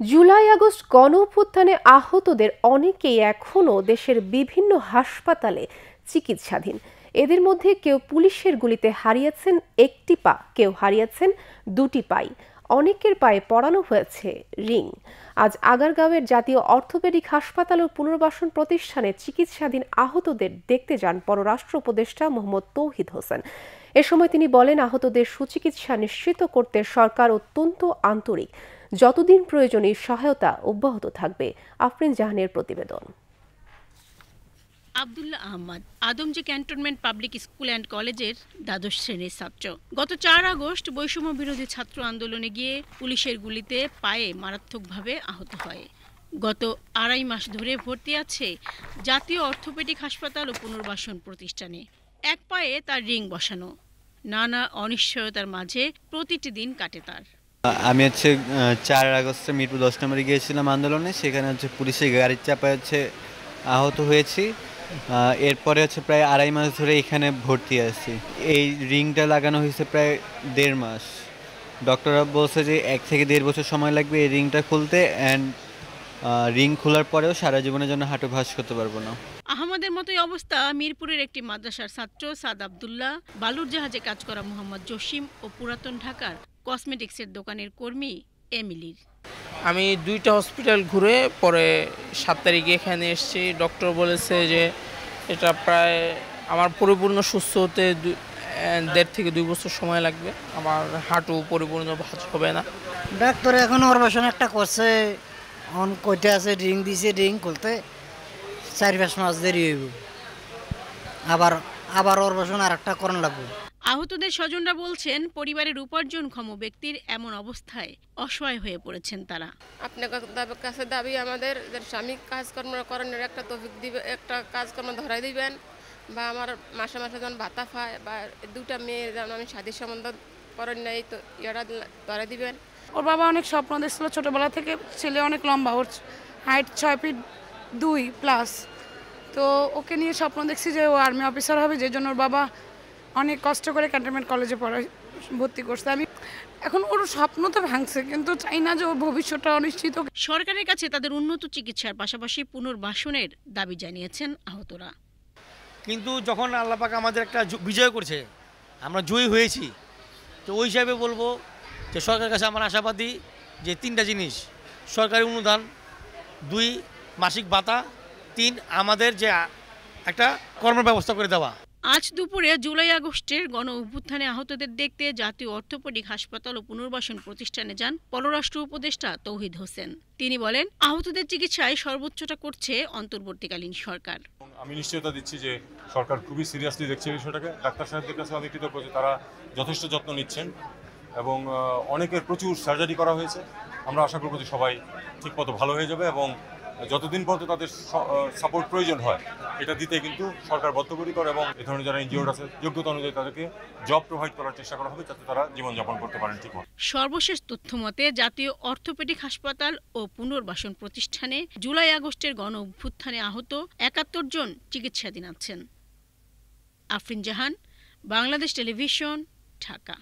July August গণঅভ্যুত্থানে আহতদের অনেকেই এখনও দেশের বিভিন্ন হাসপাতালে চিকিৎসাধীন। এদের মধ্যে কেউ পুলিশের গুলিতে হারিয়েছেন একটি পা, কেউ হারিয়েছেন দুটি পাই, অনেকের পায়ে পরানো হয়েছে রিং। আজ আগারগাঁওয়ের জাতীয় অর্থোপেডিক হাসপাতাল ও পুনর্বাসন প্রতিষ্ঠানে চিকিৎসাধীন আহতদের দেখতে যান পররাষ্ট্র উপদেষ্টা মোহাম্মদ তৌহিদ হোসেন। এ সময় তিনি বলেন, আহতদের সুচিকিৎসা নিশ্চিত করতে সরকার অত্যন্ত আন্তরিক। যতদিন প্রয়োজন এই সহায়তা অব্যাহত থাকবে। আফরিন জাহানের প্রতিবেদন। Abdullah Ahmad Adamjee cantonment public school and কলেজের দ্বাদশ শ্রেণীর ছাত্র। গত ৪ আগস্ট বৈষম্য বিরোধী ছাত্র আন্দোলনে গিয়ে পুলিশের গুলিতে পায়ে মারাত্মকভাবে আহত হয়। গত ২.৫ মাস ধরে ভর্তি আছে জাতীয় অর্থোপেডিক হাসপাতাল ও পুনর্বাসন প্রতিষ্ঠানে। এক পায়ে তার রিং বসানো। নানা অনিশ্চয়তার মাঝে প্রতিটি দিন কাটে তার। আমি ৪ আগস্টে মিরপুর ১০ নম্বরে গিয়েছিলাম আন্দোলনে। সেখানে পুলিশের গাড়ির চাপায় আহত হয়েছি। এরপরে প্রায় ২.৫ মাস ধরে এখানে ভর্তি আছি। এই রিংটা লাগানো হয়েছে প্রায় ১.৫ মাস। ডক্টররা বলছে যে ১ থেকে ১.৫ বছর সময় লাগবে এই রিংটা খুলতে। অ্যান্ড রিং খোলার পরেও সারা জীবনের জন্য হাঁটু ভাঁজ করতে পারবো না। আহমদের মতোই অবস্থা মিরপুরের একটি মাদ্রাসার ছাত্র সাদ আব্দুল্লাহ, বালুর জাহাজে কাজ করা মোহাম্মদ জসিম ও পুরাতন ঢাকার কসমেটিক্সের দোকানের কর্মী এমিলির। আমি ২টা হসপিটাল ঘুরে পরে ৭ তারিখে এখানে এসেছি। ডক্টর বলেছে যে এটা প্রায় আমার পরিপূর্ণ সুস্থ হতে ১.৫ থেকে ২ বছর সময় লাগবে। আমার হাঁটু পরিপূর্ণ ভাঁজ হবে না। ডাক্তার এখন অপারেশন একটা করছে, অন কইটা আছে রিং দিছে, রিং খুলতে ৪-৫ মাস দেরি হইব। আবার অপারেশন আর একটা করণ লাগবে। আহতদের স্বজনরা বলছেন, পরিবারের উপার্জনক্ষম ব্যক্তির এমন অবস্থায় অসহায় হয়ে পড়েছেন তারা। আপনার কাছে দাবি আমাদের স্বামী কাজকর্ম করানোর একটা তৌফিক দিবে, একটা কাজকর্ম ধরাই দিবেন, বা আমার মাসে মাসে যেন ভাতা পায়, বা 2টা মেয়ে যেন আমি শাদী সম্বন্ধ করেন নাই তো ইয়ারা ধরাই দিবেন। ওর বাবা অনেক স্বপ্ন দেখছিল ছোটবেলা থেকে, ছেলে অনেক লম্বা, ওর হাইট 6 ফিট 2 প্লাস। তো ওকে নিয়ে স্বপ্ন দেখছি যে ও আর্মি অফিসার হবে, যে জন্য ওর বাবা অনেক কষ্ট করে ক্যান্টনমেন্ট কলেজে ভর্তি করছে। আমি এখন ওর স্বপ্ন তো ভাঙছে, কিন্তু চাই না যে ওর ভবিষ্যৎটা অনিশ্চিত। সরকারের কাছে তাদের উন্নত চিকিৎসার পাশাপাশি পুনর্বাসনের দাবি জানিয়েছেন আহতরা। কিন্তু যখন আল্লাহ পাক আমাদের একটা বিজয় করছে, আমরা জয়ী হয়েছি, তো ওই হিসাবে বলবো যে সরকারের কাছে আমার আশাবাদী যে 3টা জিনিস: সরকারি অনুদান, 2 মাসিক ভাতা, 3 আমাদের যে একটা কর্মের ব্যবস্থা করে দেওয়া। আজ দুপুরে জুলাই আগস্টের গণ অভ্যুত্থানে আহতদের দেখতে জাতীয় অর্থোপেডিক হাসপাতাল ও পুনর্বাসন প্রতিষ্ঠানে যান পররাষ্ট্র উপদেষ্টা তৌহিদ হোসেন। তিনি বলেন, আহতদের চিকিৎসায় সর্বোচ্চটা করছে অন্তর্বর্তীকালীন সরকার। আমি নিশ্চয়তা দিচ্ছি যে সরকার খুবই সিরিয়াসলি দেখছে বিষয়টাকে। ডাক্তার সাহেবদের কাছে আমি কৃতজ্ঞ যে তারা যথেষ্ট যত্ন নিচ্ছেন এবং অনেকের প্রচুর সার্জারি করা হয়েছে। আমরা আশা করব যে সবাই ঠিকমতো ভালো হয়ে যাবে এবং যতদিন পর্যন্ত তাদের সাপোর্ট প্রয়োজন হয় এটা দিতে কিন্তু সরকার বদ্ধপরিকর, এবং এ ধরনের যারা এনজিওর আছে যোগ্যতা অনুযায়ী তাদেরকে জব প্রোভাইড করার চেষ্টা করা হবে যাতে তারা জীবনযাপন করতে পারেন ঠিকমতো। সর্বশেষ তথ্য মতে জাতীয় অর্থোপেডিক হাসপাতাল ও পুনর্বাসন প্রতিষ্ঠানে জুলাই আগস্টের গণ অভ্যুত্থানে আহত ৭১ জন চিকিৎসাধীন আছেন। আফরিন জাহান, বাংলাদেশ টেলিভিশন, ঢাকা।